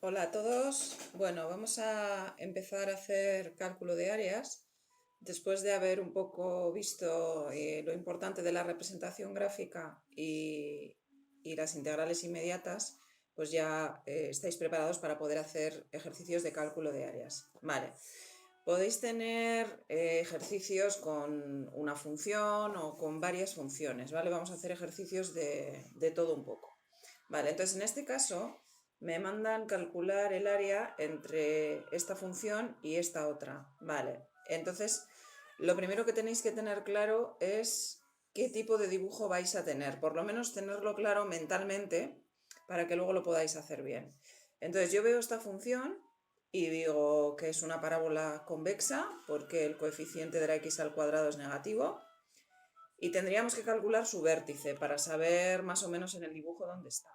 Hola a todos. Bueno, vamos a empezar a hacer cálculo de áreas. Después de haber un poco visto lo importante de la representación gráfica y las integrales inmediatas, pues ya estáis preparados para poder hacer ejercicios de cálculo de áreas. Vale. Podéis tener ejercicios con una función o con varias funciones, ¿vale? Vamos a hacer ejercicios de todo un poco. Vale, entonces en este caso me mandan calcular el área entre esta función y esta otra. Vale, entonces lo primero que tenéis que tener claro es qué tipo de dibujo vais a tener. Por lo menos tenerlo claro mentalmente para que luego lo podáis hacer bien. Entonces yo veo esta función y digo que es una parábola convexa porque el coeficiente de la x al cuadrado es negativo. Y tendríamos que calcular su vértice para saber más o menos en el dibujo dónde está.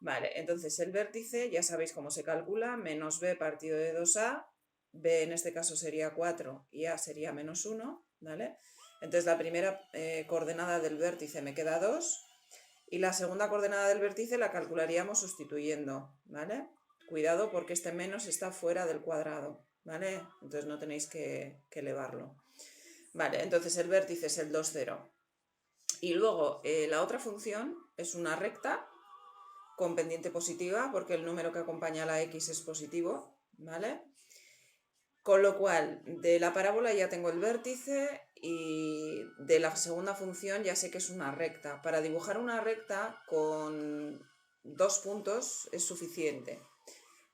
Vale, entonces el vértice ya sabéis cómo se calcula, menos b partido de 2a, b en este caso sería 4 y a sería menos 1, ¿vale? Entonces la primera coordenada del vértice me queda 2 y la segunda coordenada del vértice la calcularíamos sustituyendo, ¿vale? Cuidado porque este menos está fuera del cuadrado, ¿vale? Entonces no tenéis que elevarlo. Vale, entonces el vértice es el 2, 0. Y luego la otra función es una recta con pendiente positiva, porque el número que acompaña a la x es positivo, ¿vale? Con lo cual, de la parábola ya tengo el vértice y de la segunda función ya sé que es una recta. Para dibujar una recta con 2 puntos es suficiente.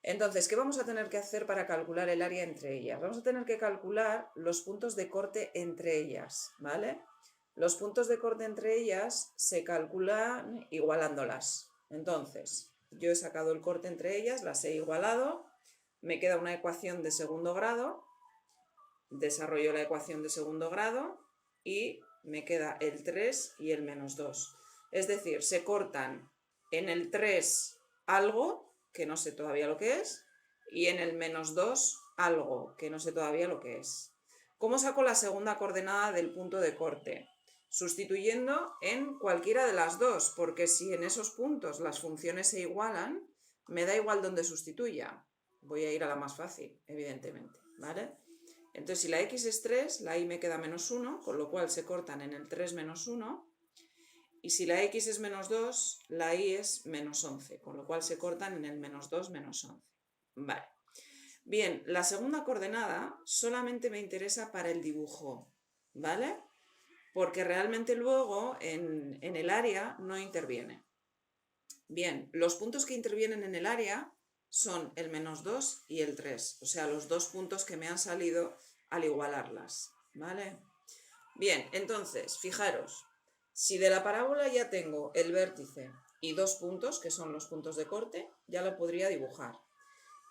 Entonces, ¿qué vamos a tener que hacer para calcular el área entre ellas? Vamos a tener que calcular los puntos de corte entre ellas, ¿vale? Los puntos de corte entre ellas se calculan igualándolas. Entonces, yo he sacado el corte entre ellas, las he igualado, me queda una ecuación de segundo grado, desarrollo la ecuación de segundo grado y me queda el 3 y el menos 2. Es decir, se cortan en el 3 algo, que no sé todavía lo que es, y en el menos 2 algo, que no sé todavía lo que es. ¿Cómo saco la segunda coordenada del punto de corte? Sustituyendo en cualquiera de las dos, porque si en esos puntos las funciones se igualan, me da igual dónde sustituya. Voy a ir a la más fácil, evidentemente, ¿vale? Entonces, si la x es 3, la y me queda menos 1, con lo cual se cortan en el 3 menos 1. Y si la x es menos 2, la y es menos 11, con lo cual se cortan en el menos 2 menos 11. Vale. Bien, la segunda coordenada solamente me interesa para el dibujo, ¿vale? Porque realmente luego en el área no interviene. Bien, los puntos que intervienen en el área son el menos 2 y el 3, o sea, los dos puntos que me han salido al igualarlas, ¿vale? Bien, entonces, fijaros, si de la parábola ya tengo el vértice y dos puntos, que son los puntos de corte, ya lo podría dibujar.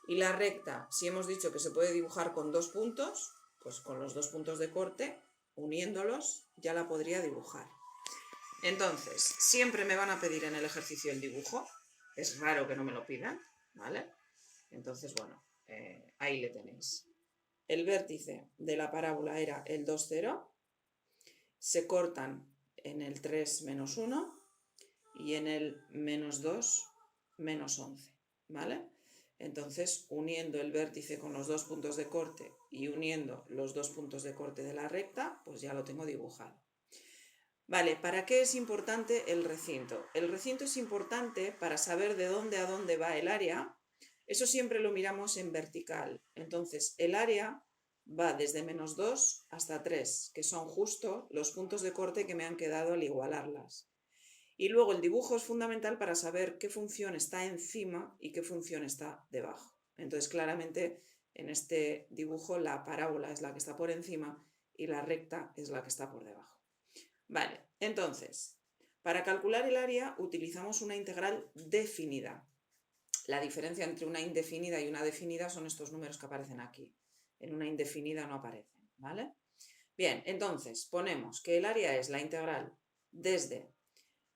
Y la recta, si hemos dicho que se puede dibujar con dos puntos, pues con los dos puntos de corte, uniéndolos, ya la podría dibujar. Entonces, siempre me van a pedir en el ejercicio el dibujo. Es raro que no me lo pidan, ¿vale? Entonces, bueno, ahí le tenéis. El vértice de la parábola era el 2, 0. Se cortan en el 3 menos 1 y en el menos 2 menos 11, ¿vale? Entonces, uniendo el vértice con los dos puntos de corte y uniendo los dos puntos de corte de la recta, pues ya lo tengo dibujado. Vale, ¿para qué es importante el recinto? El recinto es importante para saber de dónde a dónde va el área. Eso siempre lo miramos en vertical. Entonces, el área va desde menos 2 hasta 3, que son justo los puntos de corte que me han quedado al igualarlas. Y luego el dibujo es fundamental para saber qué función está encima y qué función está debajo. Entonces, claramente, en este dibujo la parábola es la que está por encima y la recta es la que está por debajo. Vale, entonces, para calcular el área utilizamos una integral definida. La diferencia entre una indefinida y una definida son estos números que aparecen aquí. En una indefinida no aparecen, ¿vale? Bien, entonces ponemos que el área es la integral desde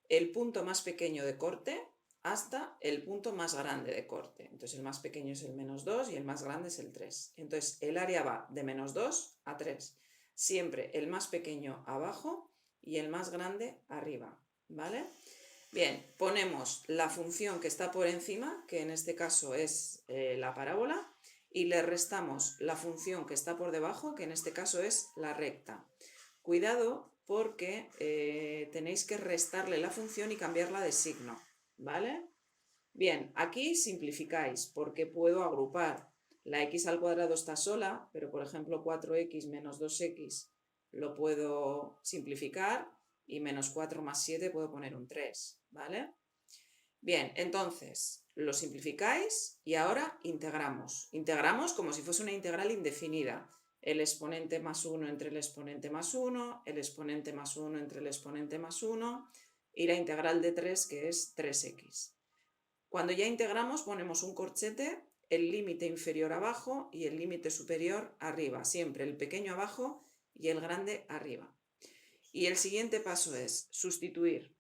el punto más pequeño de corte hasta el punto más grande de corte. Entonces el más pequeño es el menos 2 y el más grande es el 3. Entonces el área va de menos 2 a 3. Siempre el más pequeño abajo y el más grande arriba, ¿vale? Bien, ponemos la función que está por encima, que en este caso es la parábola, y le restamos la función que está por debajo, que en este caso es la recta. Cuidado porque tenéis que restarle la función y cambiarla de signo, ¿vale? Bien, aquí simplificáis porque puedo agrupar. La x al cuadrado está sola, pero por ejemplo 4x menos 2x lo puedo simplificar y menos 4 más 7 puedo poner un 3, ¿vale? Bien, entonces lo simplificáis y ahora integramos. Integramos como si fuese una integral indefinida. El exponente más 1 entre el exponente más 1, el exponente más 1 entre el exponente más 1 y la integral de 3 que es 3x. Cuando ya integramos ponemos un corchete, el límite inferior abajo y el límite superior arriba, siempre el pequeño abajo y el grande arriba. Y el siguiente paso es sustituir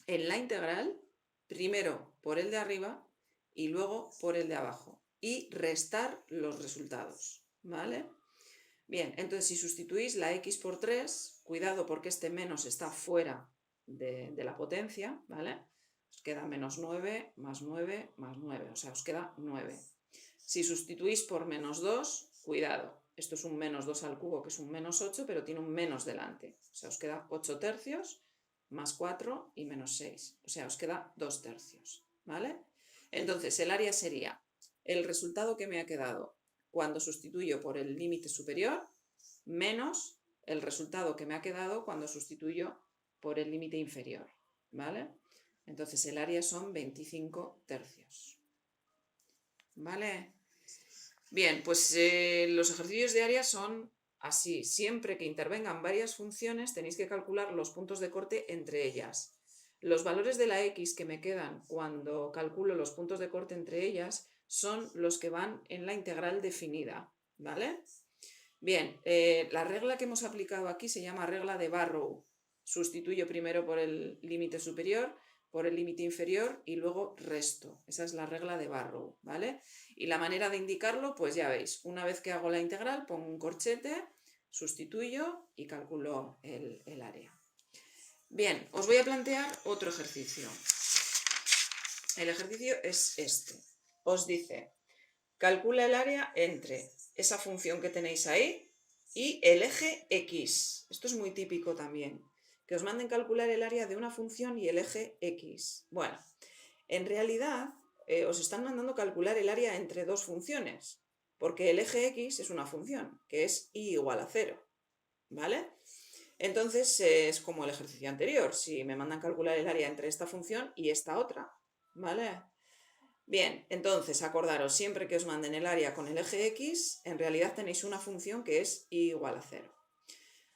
en la integral primero por el de arriba y luego por el de abajo y restar los resultados, ¿vale? Bien, entonces si sustituís la x por 3, cuidado porque este menos está fuera de la potencia, ¿vale? Os queda menos 9 más 9 más 9, o sea, os queda 9. Si sustituís por menos 2, cuidado, esto es un menos 2 al cubo, que es un menos 8, pero tiene un menos delante. O sea, os queda 8 tercios más 4 y menos 6. O sea, os queda 2 tercios, ¿vale? Entonces, el área sería el resultado que me ha quedado cuando sustituyo por el límite superior menos el resultado que me ha quedado cuando sustituyo por el límite inferior, ¿vale? Entonces el área son 25 tercios, ¿vale? Bien, pues los ejercicios de área son así. Siempre que intervengan varias funciones tenéis que calcular los puntos de corte entre ellas. Los valores de la x que me quedan cuando calculo los puntos de corte entre ellas son los que van en la integral definida, ¿vale? Bien, la regla que hemos aplicado aquí se llama regla de Barrow. Sustituyo primero por el límite superior, por el límite inferior y luego resto. Esa es la regla de Barrow, ¿vale? Y la manera de indicarlo, pues ya veis, una vez que hago la integral pongo un corchete, sustituyo y calculo el área. Bien, os voy a plantear otro ejercicio. El ejercicio es este. Os dice, calcula el área entre esa función que tenéis ahí y el eje X. Esto es muy típico también, que os manden calcular el área de una función y el eje X. Bueno, en realidad os están mandando calcular el área entre dos funciones, porque el eje X es una función, que es y igual a 0, ¿vale? Entonces es como el ejercicio anterior, si me mandan calcular el área entre esta función y esta otra, ¿vale? Bien, entonces acordaros, siempre que os manden el área con el eje X, en realidad tenéis una función que es y igual a 0.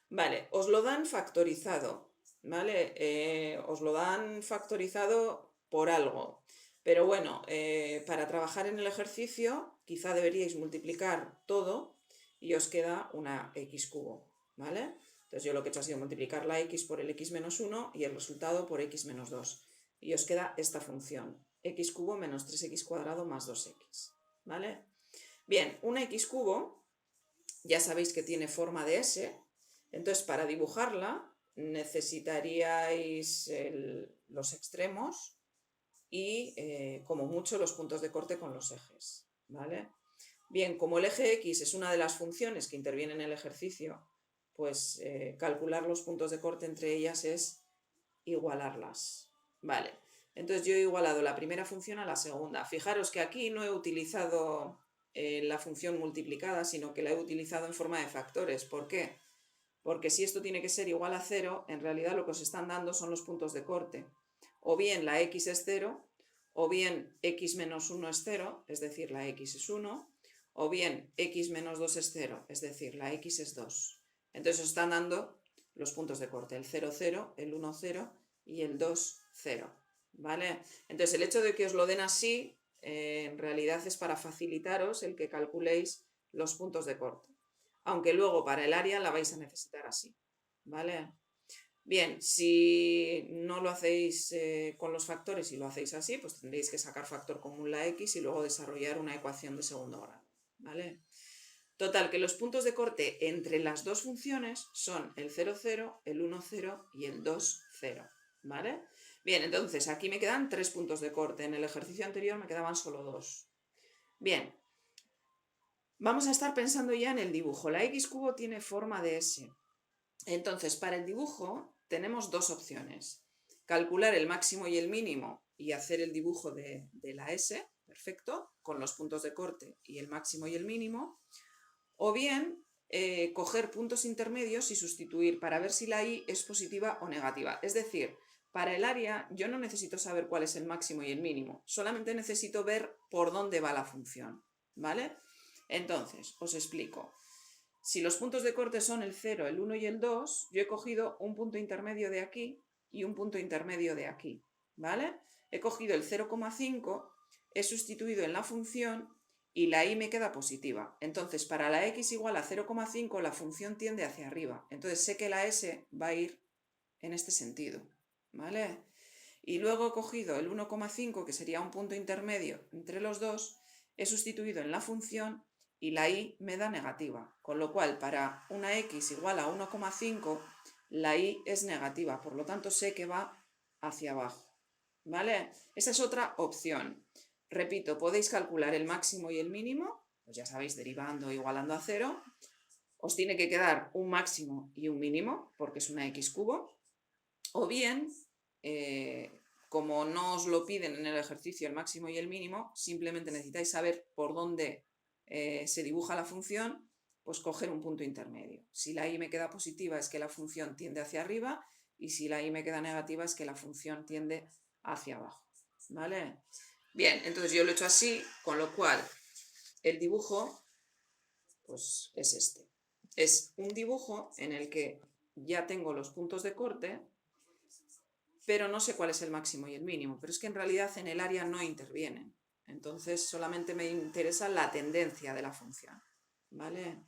Vale, os lo dan factorizado, ¿vale? Os lo dan factorizado por algo. Pero bueno, para trabajar en el ejercicio quizá deberíais multiplicar todo y os queda una x cubo, ¿vale? Entonces yo lo que he hecho ha sido multiplicar la x por el x menos 1 y el resultado por x menos 2. Y os queda esta función, x cubo menos 3x cuadrado más 2x, ¿vale? Bien, una x cubo ya sabéis que tiene forma de S, entonces para dibujarla necesitaríais los extremos y como mucho los puntos de corte con los ejes, ¿vale? Bien, como el eje X es una de las funciones que intervienen en el ejercicio, pues calcular los puntos de corte entre ellas es igualarlas, ¿vale? Entonces yo he igualado la primera función a la segunda. Fijaros que aquí no he utilizado la función multiplicada, sino que la he utilizado en forma de factores. ¿Por qué? Porque si esto tiene que ser igual a 0, en realidad lo que os están dando son los puntos de corte. O bien la x es 0, o bien x menos 1 es 0, es decir, la x es 1, o bien x menos 2 es 0, es decir, la x es 2. Entonces os están dando los puntos de corte, el 0, 0, el 1, 0 y el 2, 0. ¿Vale? Entonces el hecho de que os lo den así, en realidad es para facilitaros el que calculéis los puntos de corte. Aunque luego para el área la vais a necesitar así. ¿Vale? Bien, si no lo hacéis con los factores y lo hacéis así, pues tendréis que sacar factor común la x y luego desarrollar una ecuación de segundo grado. ¿Vale? Total, que los puntos de corte entre las dos funciones son el 0, 0, el 1, 0 y el 2, 0. ¿Vale? Bien, entonces aquí me quedan 3 puntos de corte. En el ejercicio anterior me quedaban solo 2. Bien, vamos a estar pensando ya en el dibujo. La x cubo tiene forma de S. Entonces, para el dibujo tenemos dos opciones. Calcular el máximo y el mínimo y hacer el dibujo de la S, perfecto, con los puntos de corte y el máximo y el mínimo. O bien, coger puntos intermedios y sustituir para ver si la y es positiva o negativa. Es decir, para el área yo no necesito saber cuál es el máximo y el mínimo, solamente necesito ver por dónde va la función, ¿vale? Entonces, os explico. Si los puntos de corte son el 0, el 1 y el 2, yo he cogido un punto intermedio de aquí y un punto intermedio de aquí, ¿vale? He cogido el 0,5, he sustituido en la función y la y me queda positiva. Entonces, para la x igual a 0,5, la función tiende hacia arriba. Entonces, sé que la s va a ir en este sentido, ¿vale? Y luego he cogido el 1,5, que sería un punto intermedio entre los dos, he sustituido en la función y la y me da negativa. Con lo cual, para una x igual a 1,5, la y es negativa. Por lo tanto, sé que va hacia abajo, ¿vale? Esa es otra opción. Repito, podéis calcular el máximo y el mínimo, pues ya sabéis, derivando e igualando a 0. Os tiene que quedar un máximo y un mínimo, porque es una x cubo. O bien, como no os lo piden en el ejercicio el máximo y el mínimo, simplemente necesitáis saber por dónde se dibuja la función, pues coger un punto intermedio. Si la y me queda positiva es que la función tiende hacia arriba y si la y me queda negativa es que la función tiende hacia abajo, ¿vale? Bien, entonces yo lo he hecho así, con lo cual el dibujo pues es este. Es un dibujo en el que ya tengo los puntos de corte, pero no sé cuál es el máximo y el mínimo. Pero es que en realidad en el área no intervienen. Entonces solamente me interesa la tendencia de la función, ¿vale?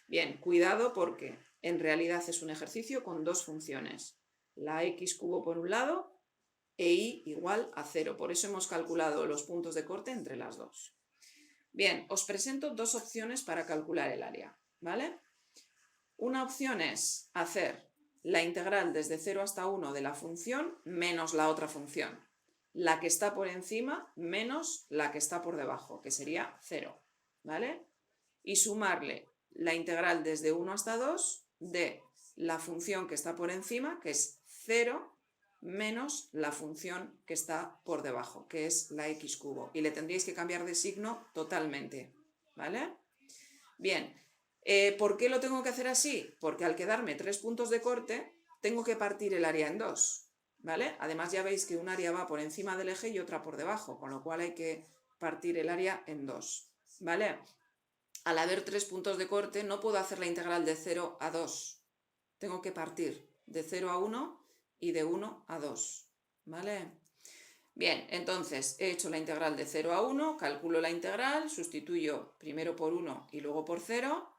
Bien, cuidado porque en realidad es un ejercicio con dos funciones. La x cubo por un lado e y igual a 0. Por eso hemos calculado los puntos de corte entre las dos. Bien, os presento dos opciones para calcular el área, ¿vale? Una opción es hacer la integral desde 0 hasta 1 de la función menos la otra función. La que está por encima menos la que está por debajo, que sería 0, ¿vale? Y sumarle la integral desde 1 hasta 2 de la función que está por encima, que es 0, menos la función que está por debajo, que es la x cubo. Y le tendríais que cambiar de signo totalmente, ¿vale? Bien, ¿por qué lo tengo que hacer así? Porque al quedarme 3 puntos de corte, tengo que partir el área en 2, ¿vale? Además ya veis que un área va por encima del eje y otra por debajo, con lo cual hay que partir el área en 2, ¿vale? Al haber 3 puntos de corte, no puedo hacer la integral de 0 a 2. Tengo que partir de 0 a 1 y de 1 a 2, ¿vale? Bien, entonces he hecho la integral de 0 a 1, calculo la integral, sustituyo primero por 1 y luego por 0,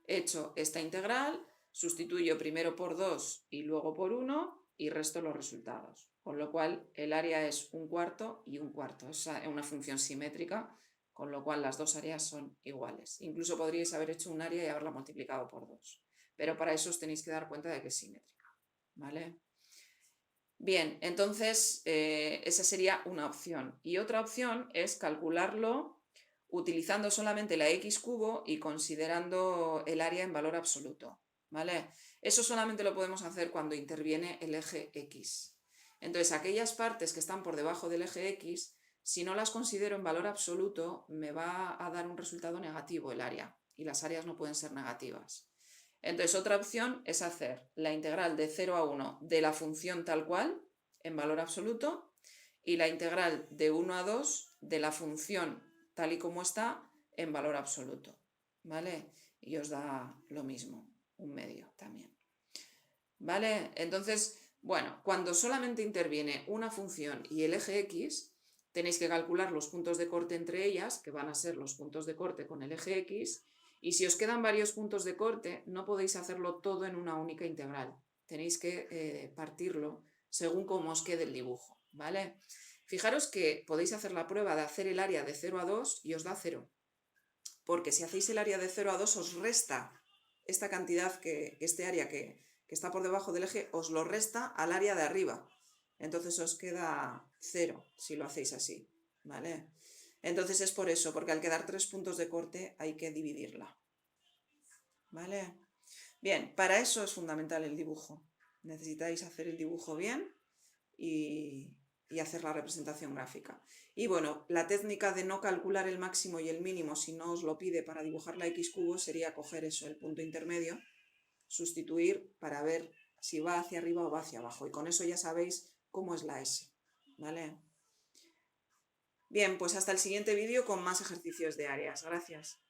he hecho esta integral, sustituyo primero por 2 y luego por 1 y resto los resultados. Con lo cual el área es un cuarto y un cuarto. Es una función simétrica, con lo cual las dos áreas son iguales. Incluso podríais haber hecho un área y haberla multiplicado por 2. Pero para eso os tenéis que dar cuenta de que es simétrica, ¿vale? Bien, entonces esa sería una opción. Y otra opción es calcularlo utilizando solamente la x cubo y considerando el área en valor absoluto, ¿vale? Eso solamente lo podemos hacer cuando interviene el eje x. Entonces, aquellas partes que están por debajo del eje x, si no las considero en valor absoluto, me va a dar un resultado negativo el área, y las áreas no pueden ser negativas. Entonces, otra opción es hacer la integral de 0 a 1 de la función tal cual, en valor absoluto, y la integral de 1 a 2 de la función tal y como está, en valor absoluto, ¿vale? Y os da lo mismo, un medio también, ¿vale? Entonces, bueno, cuando solamente interviene una función y el eje x, tenéis que calcular los puntos de corte entre ellas, que van a ser los puntos de corte con el eje x, y si os quedan varios puntos de corte, no podéis hacerlo todo en una única integral. Tenéis que partirlo según cómo os quede el dibujo, ¿vale? Fijaros que podéis hacer la prueba de hacer el área de 0 a 2 y os da 0. Porque si hacéis el área de 0 a 2 os resta esta cantidad, este área que está por debajo del eje, os lo resta al área de arriba. Entonces os queda 0 si lo hacéis así, ¿vale? Entonces es por eso, porque al quedar 3 puntos de corte hay que dividirla, ¿vale? Bien, para eso es fundamental el dibujo. Necesitáis hacer el dibujo bien y hacer la representación gráfica. Y bueno, la técnica de no calcular el máximo y el mínimo si no os lo pide para dibujar la X cubo sería coger eso, el punto intermedio, sustituir para ver si va hacia arriba o va hacia abajo. Y con eso ya sabéis cómo es la S, ¿vale? Bien, pues hasta el siguiente vídeo con más ejercicios de áreas. Gracias.